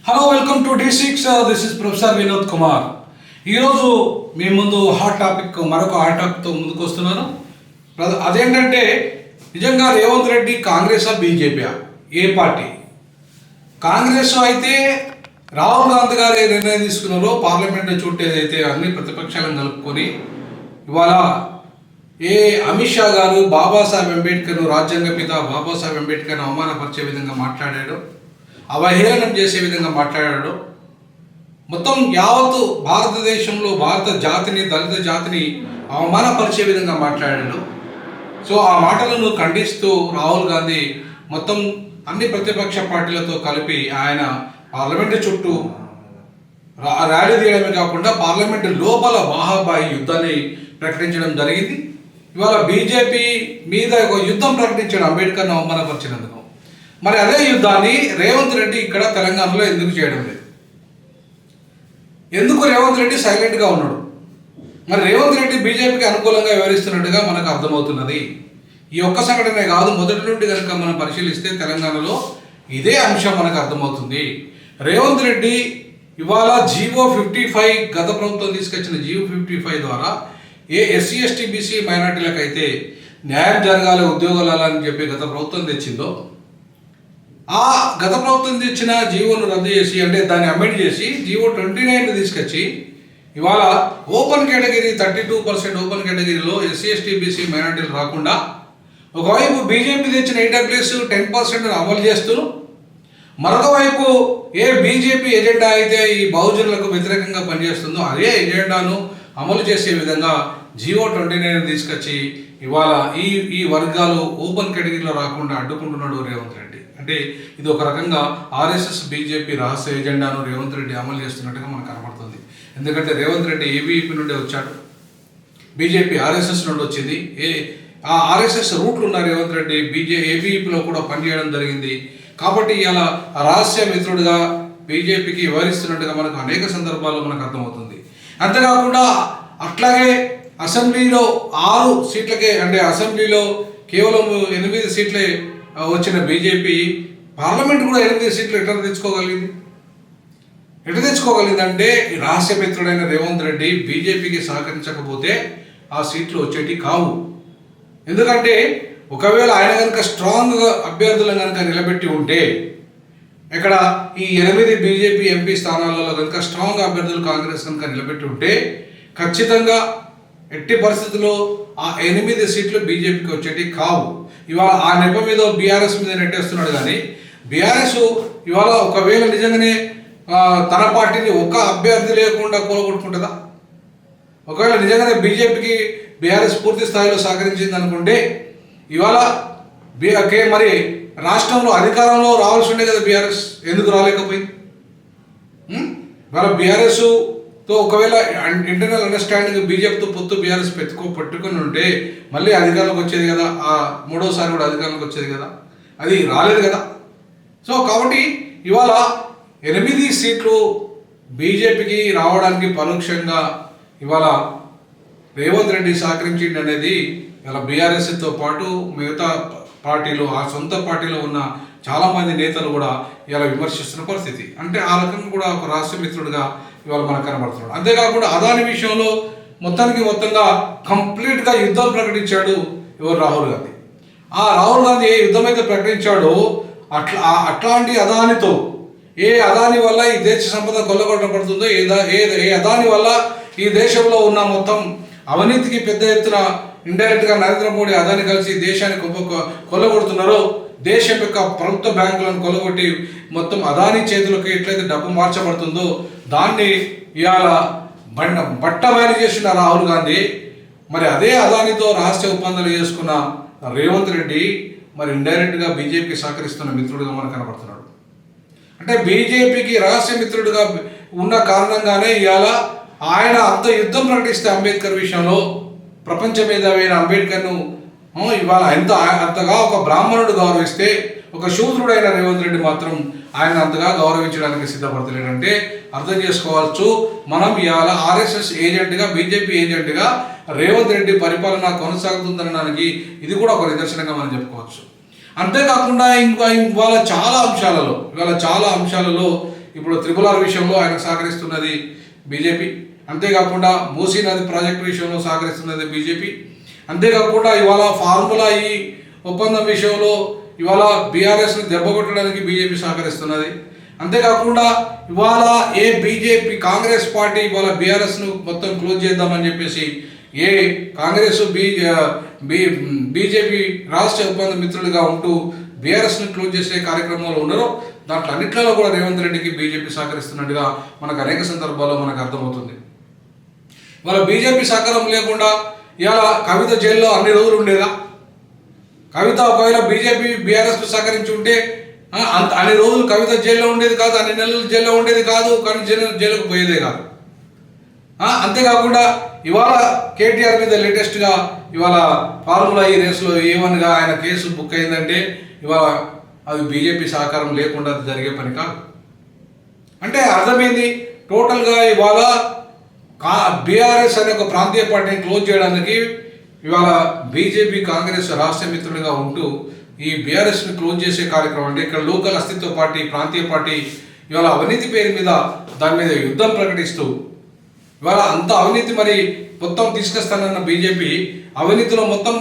Hello welcome to D6. This is professor Vinod Kumar. ఈరోజు మీ ముందు మరొక హాట్ టాపిక్తో ముందుకు వస్తున్నాను. అదేంటంటే నిజంగా రేవంత్ రెడ్డి కాంగ్రెసా బీజేపీయా? ఏ పార్టీ? కాంగ్రెస్ అయితే రాహుల్ గాంధీ గారు ఏ నిర్ణయం తీసుకున్నారో పార్లమెంట్ చుట్టూ ఏదైతే అన్ని ప్రతిపక్షాలను కలుపుకొని ఇవాళ అమిత్ షా గారు బాబాసాహెబ్ అంబేద్కర్ రాజ్యాంగ పిత బాబాసాహెబ్ అంబేద్కర్ని అవమానపరిచే విధంగా మాట్లాడాడు, అవహేళనం చేసే విధంగా మాట్లాడాడు. మొత్తం యావత్తు భారతదేశంలో భారత జాతిని దళిత జాతిని అవమానపరిచే విధంగా మాట్లాడాడు. సో ఆ మాటలను ఖండిస్తూ రాహుల్ గాంధీ మొత్తం అన్ని ప్రతిపక్ష పార్టీలతో కలిపి ఆయన పార్లమెంటు చుట్టూ ర్యాలీ తీయడమే కాకుండా పార్లమెంటు లోపల బాహాబాయి యుద్ధాన్ని ప్రకటించడం జరిగింది. ఇవాళ బీజేపీ మీద ఒక యుద్ధం ప్రకటించాడు అంబేద్కర్ను అవమానపరిచినందుకు. మరి అదే యుద్ధాన్ని రేవంత్ రెడ్డి ఇక్కడ తెలంగాణలో ఎందుకు చేయడం లేదు? ఎందుకు రేవంత్ రెడ్డి సైలెంట్గా ఉన్నాడు? మరి రేవంత్ రెడ్డి బీజేపీకి అనుకూలంగా వ్యవహరిస్తున్నట్టుగా మనకు అర్థమవుతున్నది. ఈ ఒక్క సంఘటనే కాదు, మొదటి నుండి కనుక మనం పరిశీలిస్తే తెలంగాణలో ఇదే అంశం మనకు అర్థమవుతుంది. రేవంత్ రెడ్డి ఇవాళ జీవో 55 గత ప్రభుత్వం తీసుకొచ్చిన జీవో 55 ద్వారా ఎస్సీ ఎస్టీ బీసీ మైనార్టీలకు అయితే న్యాయం జరగాలి, ఉద్యోగాలు అని చెప్పి గత ప్రభుత్వం తెచ్చిందో, ఆ గత ప్రభుత్వం తెచ్చిన జీవోను రద్దు చేసి అంటే దాన్ని అమెండ్ చేసి జీవో 29 తీసుకొచ్చి ఇవాళ ఓపెన్ కేటగిరీ 32% ఓపెన్ కేటగిరీలో ఎస్సీ ఎస్టీ బీసీ మైనార్టీలు రాకుండా ఒకవైపు బీజేపీ తెచ్చిన ఈడబ్ల్యూఎస్ 10% అమలు చేస్తూ, మరొక వైపు బీజేపీ ఎజెండా అయితే ఈ బహుజనులకు వ్యతిరేకంగా పనిచేస్తుందో అదే ఎజెండాను అమలు చేసే విధంగా జీవో 29 తీసుకొచ్చి ఇవాళ ఈ వర్గాలు ఓపెన్ కేటగిరీలో రాకుండా అడ్డుకుంటున్నాడు రేవంత్ రెడ్డి. అంటే ఇది ఒక రకంగా ఆర్ఎస్ఎస్ బీజేపీ రహస్య ఎజెండాను రేవంత్ రెడ్డి అమలు చేస్తున్నట్టుగా మనకు కనబడుతుంది. ఎందుకంటే రేవంత్ రెడ్డి ఏబీవీపీ నుండి వచ్చాడు, బీజేపీ ఆర్ఎస్ఎస్ నుండి వచ్చింది. ఆ ఆర్ఎస్ఎస్ రూట్లు ఉన్న రేవంత్ రెడ్డి ఏబీవీపీలో కూడా పనిచేయడం జరిగింది. కాబట్టి ఇలా రహస్య మిత్రుడిగా బీజేపీకి వ్యవహరిస్తున్నట్టుగా మనకు అనేక సందర్భాల్లో మనకు అర్థమవుతుంది. అంతేకాకుండా అట్లాగే అసెంబ్లీలో 6 సీట్లకే అంటే అసెంబ్లీలో కేవలం 8 సీట్లే వచ్చిన బీజేపీ పార్లమెంట్ కూడా 8 సీట్లు ఎట్లా తెచ్చుకోగలిగిందంటే రహస్య మిత్రుడైన రేవంత్ రెడ్డి బీజేపీకి సహకరించకపోతే ఆ సీట్లు వచ్చేటి కావు. ఎందుకంటే ఒకవేళ ఆయన కనుక స్ట్రాంగ్ అభ్యర్థులను కనుక నిలబెట్టి ఉంటే, ఇక్కడ ఈ 8 బీజేపీ ఎంపీ స్థానాలలో కనుక స్ట్రాంగ్ అభ్యర్థులు కాంగ్రెస్ కనుక నిలబెట్టి ఉంటే ఖచ్చితంగా ఎట్టి పరిస్థితుల్లో ఆ 8 సీట్లు బీజేపీకి వచ్చేటి కావు. ఇవాళ ఆ నెప మీద బీఆర్ఎస్ మీద నెట్టేస్తున్నాడు. కానీ బీఆర్ఎస్ ఇవాళ ఒకవేళ నిజంగానే తన పార్టీని ఒక్క అభ్యర్థి లేకుండా కూలగొట్టుకుంటుందా? ఒకవేళ నిజంగానే బీజేపీకి బీఆర్ఎస్ పూర్తి స్థాయిలో సహకరించింది అనుకుంటే ఇవాళ మరి రాష్ట్రంలో అధికారంలో రావాల్సి ఉండే కదా బీఆర్ఎస్, ఎందుకు రాలేకపోయింది? ఇవాళ బీఆర్ఎస్తో ఒకవేళ ఇంటర్నల్ అండర్స్టాండింగ్ బీజేపీతో పొత్తు బీఆర్ఎస్ పట్టుకొని ఉంటే మళ్ళీ అధికారంలోకి వచ్చేది కదా, ఆ 3వసారి కూడా అధికారంలోకి వచ్చేది కదా, అది రాలేదు కదా. సో కాబట్టి ఇవాళ 8 సీట్లు బీజేపీకి రావడానికి పరోక్షంగా ఇవాళ రేవంత్ రెడ్డి సహకరించింది అనేది ఇలా బీఆర్ఎస్తో పాటు మిగతా పార్టీలు, ఆ సొంత పార్టీలో ఉన్న చాలామంది నేతలు కూడా ఇలా విమర్శిస్తున్న పరిస్థితి. అంటే ఆ రకంగా కూడా ఒక రాష్ట్ర మిత్రుడిగా ఇవాళ మనకు కనబడుతున్నాడు. అంతేకాకుండా అదాని విషయంలో మొత్తంగా కంప్లీట్గా యుద్ధం ప్రకటించాడు రాహుల్ గాంధీ. ఆ రాహుల్ గాంధీ ఏ యుద్ధం అయితే ప్రకటించాడో అట్లాంటి అదానితో అదాని వల్ల ఈ దేశ సంపద కొల్లగొట్టబడుతుందో, ఏ అదాని వల్ల ఈ దేశంలో ఉన్న మొత్తం అవినీతికి పెద్ద ఎత్తున ఇండైరెక్ట్గా నరేంద్ర మోడీ అదాని కలిసి దేశాన్ని కొల్లగొడుతున్నారో, దేశం యొక్క ప్రభుత్వ బ్యాంకులను కొల్లగొట్టి మొత్తం అదాని చేతులకు ఎట్లయితే డబ్బు మార్చబడుతుందో దాన్ని ఇవాళ బట్టబయలు చేసిన రాహుల్ గాంధీ, మరి అదే అదానితో రహస్య ఒప్పందాలు చేసుకున్న రేవంత్ రెడ్డి మరి ఇండైరెక్ట్గా బీజేపీకి సహకరిస్తున్న మిత్రుడిగా మనకు కనబడుతున్నాడు. అంటే బీజేపీకి రహస్య మిత్రుడిగా ఉన్న కారణంగానే ఇవాళ ఆయన అంత యుద్ధం ప్రకటిస్తే అంబేద్కర్ విషయంలో ప్రపంచ మేధావైన అంబేద్కర్ను ఇవాళ అంతగా ఒక బ్రాహ్మణుడు గౌరవిస్తే ఒక శూద్రుడైన రేవంత్ రెడ్డి మాత్రం ఆయన అంతగా గౌరవించడానికి సిద్ధపడతలేడంటే అర్థం చేసుకోవచ్చు మనం ఇవాళ ఆర్ఎస్ఎస్ ఏజెంట్గా బీజేపీ ఏజెంట్గా రేవంత్ రెడ్డి పరిపాలన కొనసాగుతుందనడానికి ఇది కూడా ఒక నిదర్శనంగా మనం చెప్పుకోవచ్చు. అంతేకాకుండా ఇవాళ చాలా అంశాలలో ఇప్పుడు త్రిపుల్ విషయంలో ఆయనకు సహకరిస్తున్నది బీజేపీ. అంతేకాకుండా మూసీ నది ప్రాజెక్టు విషయంలో సహకరిస్తున్నది బీజేపీ. అంతేకాకుండా ఇవాళ ఫార్ములా ఈ ఒప్పందం విషయంలో ఇవాళ బీఆర్ఎస్ని దెబ్బకొట్టడానికి బీజేపీ సహకరిస్తున్నది. అంతేకాకుండా ఇవాళ బీజేపీ కాంగ్రెస్ పార్టీ ఇవాళ బీఆర్ఎస్ను మొత్తం క్లోజ్ చేద్దామని చెప్పేసి కాంగ్రెస్ బీజేపీ రాష్ట్ర ఒప్పంద మిత్రులుగా ఉంటూ బీఆర్ఎస్ను క్లోజ్ చేసే కార్యక్రమంలో ఉన్నారో దాంట్లో అన్నిట్లలో కూడా రేవంత్ రెడ్డికి బీజేపీ సహకరిస్తున్నట్టుగా మనకు అనేక సందర్భాల్లో మనకు అర్థమవుతుంది. ఇవాళ బీజేపీ సహకారం లేకుండా ఇవాళ కవిత జైల్లో అన్ని రోజులు ఉండేదా? కవిత ఒకవేళ బీజేపీ బీఆర్ఎస్కు సహకరించి ఉంటే అన్ని రోజులు కవిత జైల్లో ఉండేది కాదు, అన్ని నెలలు జైల్లో ఉండేది కాదు, కానీ జైలుకు పోయేదే కాదు. అంతేకాకుండా ఇవాళ కేటీఆర్ మీద లేటెస్ట్గా ఇవాళ ఫార్ములా ఈ రేసులో A1గా ఆయన కేసు బుక్ అయిందంటే ఇవాళ అది బీజేపీ సహకారం లేకుండా అది జరిగే పని కాదు. అంటే అర్థమైంది టోటల్గా ఇవాళ బీఆర్ఎస్ అనే ఒక ప్రాంతీయ పార్టీని క్లోజ్ చేయడానికి ఇవాళ బీజేపీ కాంగ్రెస్ రాష్ట్ర మిత్రులుగా ఉంటూ ఈ బీఆర్ఎస్ని క్లోజ్ చేసే కార్యక్రమం అంటే ఇక్కడ లోకల్ అస్తిత్వ పార్టీ ప్రాంతీయ పార్టీ ఇవాళ అవినీతి పేరు మీద దాని మీద యుద్ధం ప్రకటిస్తూ ఇవాళ అంత అవినీతి మరి మొత్తం తీసుకొస్తానన్న బీజేపీ అవినీతిలో మొత్తం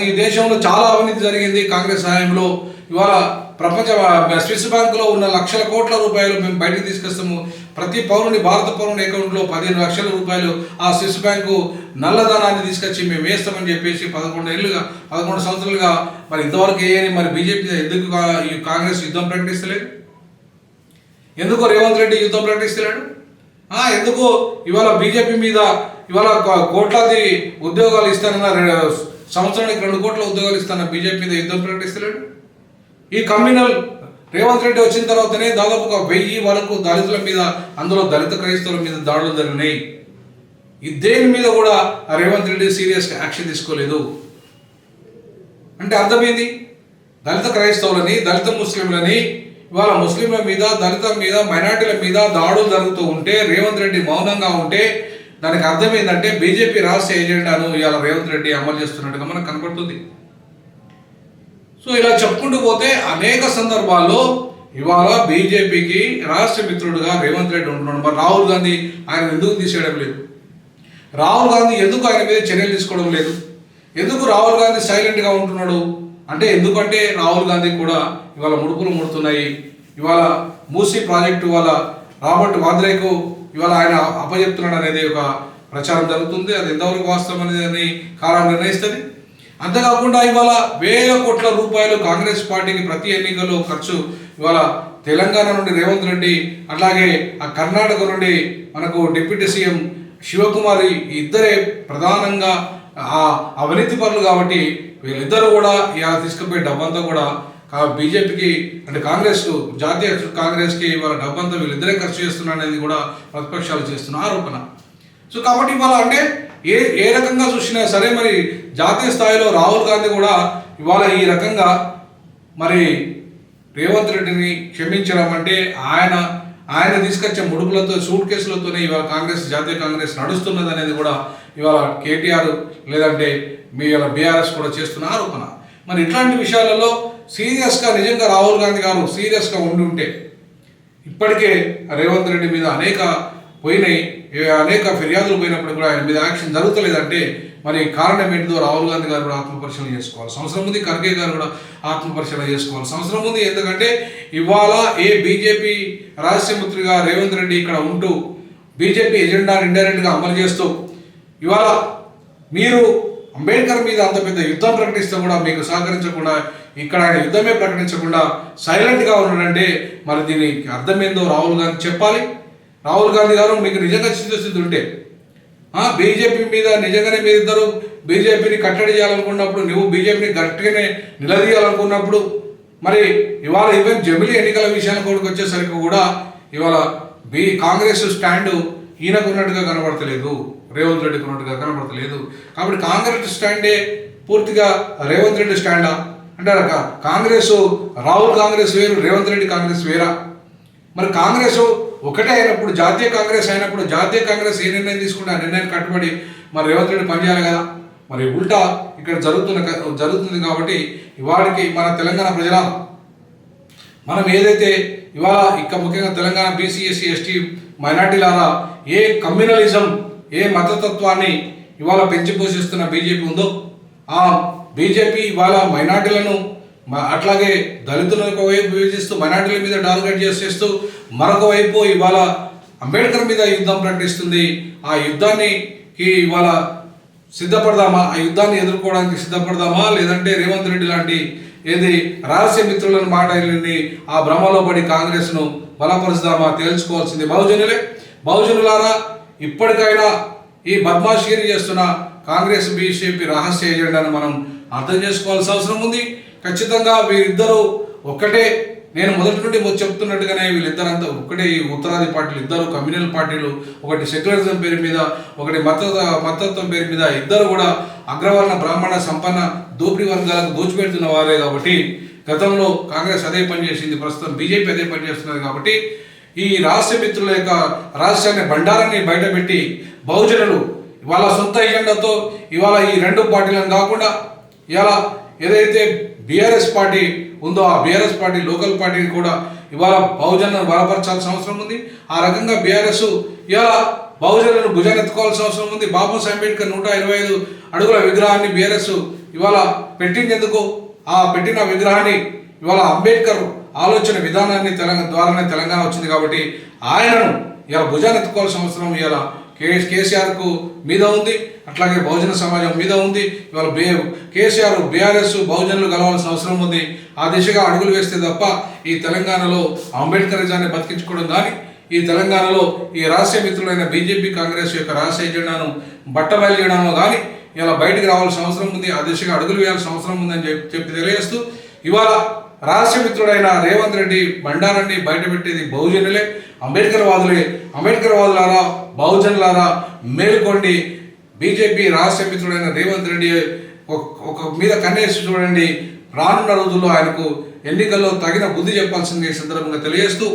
ఈ దేశంలో చాలా అవినీతి జరిగింది కాంగ్రెస్ హయాంలో. ఇవాళ ప్రపంచ స్విస్ బ్యాంకులో ఉన్న లక్షల కోట్ల రూపాయలు మేము బయటకు తీసుకొస్తాము, ప్రతి పౌరుని భారత పౌరుని అకౌంట్లో 15 లక్షల రూపాయలు ఆ స్విస్ బ్యాంకు నల్లధనాన్ని తీసుకొచ్చి మేము వేస్తామని చెప్పేసి 11 సంవత్సరాలుగా మరి ఇంతవరకు వేయని మరి బీజేపీ ఎందుకు ఈ కాంగ్రెస్ యుద్ధం ప్రకటిస్తలేదు? ఎందుకు రేవంత్ రెడ్డి యుద్ధం ప్రకటిస్తలేడు? ఎందుకు ఇవాళ బీజేపీ మీద ఇవాళ కోట్లాది ఉద్యోగాలు ఇస్తానన్న సంవత్సరానికి 2 కోట్ల ఉద్యోగాలు ఇస్తానన్న బీజేపీ మీద యుద్ధం ప్రకటిస్తలేడు? ఈ కమ్యూనల్ రేవంత్ రెడ్డి వచ్చిన తర్వాతనే దాదాపు 1000 వరకు దళితుల మీద, అందులో దళిత క్రైస్తవుల మీద దాడులు జరిగినాయి. దేని మీద కూడా రేవంత్ రెడ్డి సీరియస్గా యాక్షన్ తీసుకోలేదు. అంటే అర్థమైంది దళిత క్రైస్తవులని, దళిత ముస్లింలని, ఇవాళ ముస్లింల మీద, దళితుల మీద, మైనార్టీల మీద దాడులు జరుగుతూ ఉంటే రేవంత్ రెడ్డి మౌనంగా ఉంటే దానికి అర్థం ఏంటంటే బీజేపీ రాష్ట్ర ఎజెండాను ఇవాళ రేవంత్ రెడ్డి అమలు చేస్తున్నట్టుగా మనకు కనపడుతుంది. సో ఇలా చెప్పుకుంటూ పోతే అనేక సందర్భాల్లో ఇవాళ బీజేపీకి రాష్ట్ర మిత్రుడుగా రేవంత్ రెడ్డి ఉంటున్నాడు. మరి రాహుల్ గాంధీ ఆయన ఎందుకు తీసేయడం లేదు? రాహుల్ గాంధీ ఎందుకు ఆయన మీద చర్యలు తీసుకోవడం లేదు? ఎందుకు రాహుల్ గాంధీ సైలెంట్గా ఉంటున్నాడు? అంటే ఎందుకంటే రాహుల్ గాంధీ కూడా ఇవాళ ముడుపులు ముడుతున్నాయి. ఇవాళ మూసీ ప్రాజెక్టు ఇవాళ రాబర్ట్ వాద్రేకు ఇవాళ ఆయన అప్పచెప్తున్నాడు అనేది ఒక ప్రచారం జరుగుతుంది. అది ఎంతవరకు వాస్తవం అనేది కాలం నిర్ణయిస్తుంది. అంతేకాకుండా ఇవాళ 1000 కోట్ల రూపాయలు కాంగ్రెస్ పార్టీకి ప్రతి ఎన్నికల్లో ఖర్చు ఇవాళ తెలంగాణ నుండి రేవంత్ రెడ్డి, అట్లాగే ఆ కర్ణాటక నుండి మనకు డిప్యూటీ సీఎం శివకుమారి ఇద్దరే ప్రధానంగా ఆ అవినీతి పరులు కాబట్టి వీళ్ళిద్దరూ కూడా ఇలా తీసుకుపోయే డబ్బంతా కూడా బీజేపీకి అంటే జాతీయ కాంగ్రెస్కి ఇవాళ డబ్బంతా వీళ్ళిద్దరే ఖర్చు చేస్తున్నారు అనేది కూడా ప్రతిపక్షాలు చేస్తున్న ఆరోపణ. సో కాబట్టి ఇవాళ అంటే ఏ రకంగా చూసినా సరే మరి జాతీయ స్థాయిలో రాహుల్ గాంధీ కూడా ఇవాళ ఈ రకంగా మరి రేవంత్ రెడ్డిని క్షమించడం అంటే ఆయన తీసుకొచ్చే ముడుపులతో సూట్ కేసులతోనే ఇవాళ జాతీయ కాంగ్రెస్ నడుస్తున్నది అనేది కూడా ఇవాళ కేటీఆర్ లేదంటే ఇవాళ బీఆర్ఎస్ కూడా చేస్తున్న ఆరోపణ. మరి ఇట్లాంటి విషయాలలో సీరియస్గా నిజంగా రాహుల్ గాంధీ గారు సీరియస్గా ఉంటే ఇప్పటికే రేవంత్ రెడ్డి మీద అనేక ఫిర్యాదులు పోయినప్పుడు కూడా ఆయన మీద యాక్షన్ జరుగుతలేదంటే మరి కారణం ఏంటిదో రాహుల్ గాంధీ గారు కూడా ఆత్మపరిశీలన చేసుకోవాలి. సంవత్సరం ముందు ఖర్గే గారు కూడా ఆత్మపరిశీలన చేసుకోవాలి. సంవత్సరం ముందు ఎందుకంటే ఇవాళ బీజేపీ రాష్ట్ర మంత్రిగా రేవంత్ రెడ్డి ఇక్కడ ఉంటూ బీజేపీ ఎజెండాను ఇండైరెక్ట్గా అమలు చేస్తూ ఇవాళ మీరు అంబేద్కర్ మీద అంత పెద్ద యుద్ధం ప్రకటిస్తే కూడా మీకు సహకరించకుండా ఇక్కడ ఆయన యుద్ధమే ప్రకటించకుండా సైలెంట్గా ఉన్నాడంటే మరి దీనికి అర్థమేందో రాహుల్ గాంధీ చెప్పాలి. రాహుల్ గాంధీ గారు మీకు నిజంగా చిత్తశుద్ధి ఉంటే బీజేపీ మీద నిజంగానే మీరిద్దరు బీజేపీని కట్టడి చేయాలనుకున్నప్పుడు, నువ్వు బీజేపీని గట్టిగానే నిలదీయాలనుకున్నప్పుడు మరి ఇవాళ ఈవెన్ జమిలీ ఎన్నికల విషయానికి వచ్చేసరికి కూడా ఇవాళ కాంగ్రెస్ స్టాండ్ ఈయనకున్నట్టుగా కనబడతలేదు, రేవంత్ రెడ్డికి ఉన్నట్టుగా కనబడతలేదు. కాబట్టి కాంగ్రెస్ స్టాండే పూర్తిగా రేవంత్ రెడ్డి స్టాండా అంటే కాంగ్రెస్ రాహుల్ కాంగ్రెస్ వేరు, రేవంత్ రెడ్డి కాంగ్రెస్ వేరా? మరి కాంగ్రెస్ ఒకటే అయినప్పుడు, జాతీయ కాంగ్రెస్ అయినప్పుడు జాతీయ కాంగ్రెస్ ఏ నిర్ణయం తీసుకుంటే ఆ నిర్ణయాన్ని కట్టుబడి మరి రేవంత్ రెడ్డి పనిచేయాలి కదా. మరి ఉల్టా ఇక్కడ జరుగుతుంది కాబట్టి ఇవాడికి మన తెలంగాణ ప్రజల మనం ఏదైతే ఇవాళ ఇక ముఖ్యంగా తెలంగాణ బీసీ ఎస్సీ ఎస్టీ మైనార్టీలారా ఏ కమ్యూనలిజం ఏ మతతత్వాన్ని ఇవాళ పెంచి పోషిస్తున్న బీజేపీ ఉందో ఆ బీజేపీ ఇవాళ మైనార్టీలను అట్లాగే దళితులను ఒకవైపు విభజిస్తూ మైనార్టీల మీద టార్గెట్ చేసేస్తూ మరొక వైపు ఇవాళ అంబేద్కర్ మీద యుద్ధం ప్రకటిస్తుంది. ఆ యుద్ధాన్ని ఇవాళ సిద్ధపడదామా, ఆ యుద్ధాన్ని ఎదుర్కోవడానికి సిద్ధపడదామా, లేదంటే రేవంత్ రెడ్డి లాంటి ఏది రహస్య మిత్రులను మాట్లాడి ఆ భ్రమలో పడి కాంగ్రెస్ను బలపరుస్తామా తేల్చుకోవాల్సింది బహుజనులారా. ఇప్పటికైనా ఈ బద్మాషిగిరి చేస్తున్న కాంగ్రెస్ బీజేపీ రహస్య ఎజెండాను మనం అర్థం చేసుకోవాల్సిన అవసరం ఉంది. ఖచ్చితంగా వీరిద్దరూ ఒక్కటే. నేను మొదటి నుండి చెప్తున్నట్టుగానే వీళ్ళిద్దరంతా ఒక్కటే. ఈ ఉత్తరాది పార్టీలు ఇద్దరు కమ్యూనల్ పార్టీలు, ఒకటి సెక్యులరిజం పేరు మీద, ఒకటి మతత్వం పేరు మీద, ఇద్దరు కూడా అగ్రవర్ణ బ్రాహ్మణ సంపన్న దోపిడీ వర్గాలకు దోచిపెడుతున్న వారే. కాబట్టి గతంలో కాంగ్రెస్ అదే పనిచేసింది, ప్రస్తుతం బీజేపీ అదే పనిచేస్తున్నది. కాబట్టి ఈ రాష్ట్ర మిత్రుల యొక్క రాష్ట్రాన్ని బండారాన్ని బయటపెట్టి బహుజనులు ఇవాళ సొంత ఎజెండాతో ఇవాళ ఈ రెండు పార్టీలను కాకుండా ఇలా ఏదైతే బీఆర్ఎస్ పార్టీ ఉందో ఆ బీఆర్ఎస్ పార్టీ లోకల్ పార్టీని కూడా ఇవాళ బహుజనులను బలపరచాల్సిన అవసరం ఉంది. ఆ రకంగా బీఆర్ఎస్ ఇవాళ బహుజనులను భుజానెత్తుకోవాల్సిన అవసరం ఉంది. బాబాసాహెబ్ అంబేద్కర్ 125 అడుగుల విగ్రహాన్ని బీఆర్ఎస్ ఇవాళ పెట్టిందెందుకు? ఆ పెట్టిన విగ్రహాన్ని ఇవాళ అంబేద్కర్ ఆలోచన విధానాన్ని ద్వారానే తెలంగాణ వచ్చింది. కాబట్టి ఆయనను ఇలా భుజానెత్తుకోవాల్సిన అవసరం ఇవాళ కేసీఆర్కు మీద ఉంది, అట్లాగే బహుజన సమాజం మీద ఉంది. ఇవాళ కేసీఆర్ బీఆర్ఎస్ బహుజనులు కలవాల్సిన అవసరం ఉంది. ఆ దిశగా అడుగులు వేస్తే తప్ప ఈ తెలంగాణలో అంబేద్కరిజాన్ని బతికించుకోవడం కానీ, ఈ తెలంగాణలో ఈ రహస్య మిత్రులైన బీజేపీ కాంగ్రెస్ యొక్క రహస్య ఎజెండాను బట్టబయలు చేయడంలో కానీ ఇలా బయటికి రావాల్సిన అవసరం ఉంది. ఆ దిశగా అడుగులు వేయాల్సిన అవసరం ఉందని చెప్పి తెలియజేస్తూ ఇవాళ రహస్య మిత్రుడైన రేవంత్ రెడ్డి బండారాన్ని బయటపెట్టేది బహుజనులే, అంబేద్కర్ వాదులారా బహుజనులారా మేలుకోండి. బీజేపీ రహస్య మిత్రుడైన రేవంత్ రెడ్డి ఒక మీద కన్నేసి చూడండి. రానున్న రోజుల్లో ఆయనకు ఎన్నికల్లో తగిన బుద్ధి చెప్పాల్సింది ఈ సందర్భంగా తెలియజేస్తూ,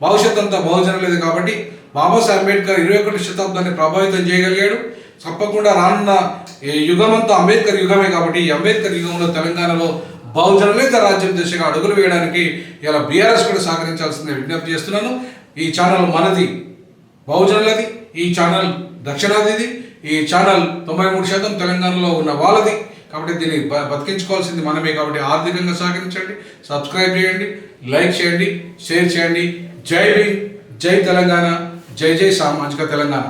భవిష్యత్ అంతా బహుజనులేదు కాబట్టి బాబాసాహెబ్ అంబేద్కర్ 21వ శతాబ్దాన్ని ప్రభావితం చేయగలిగాడు. తప్పకుండా రానున్న యుగమంతా అంబేద్కర్ యుగమే. కాబట్టి ఈ అంబేద్కర్ యుగంలో తెలంగాణలో బహుజనులైతే రాజ్యం దిశగా అడుగులు వేయడానికి ఇలా బీఆర్ఎస్ కూడా సహకరించాల్సిందే విజ్ఞప్తి చేస్తున్నాను. ఈ ఛానల్ మనది, బహుజనులది. ఈ ఛానల్ దక్షిణాదిది. ఈ ఛానల్ 93% తెలంగాణలో ఉన్న వాళ్ళది. కాబట్టి దీన్ని బతికించుకోవాల్సింది మనమే. కాబట్టి ఆర్థికంగా సహకరించండి, సబ్స్క్రైబ్ చేయండి, లైక్ చేయండి, షేర్ చేయండి. జై భీమ్, జై తెలంగాణ, జై జై సామాజిక తెలంగాణ.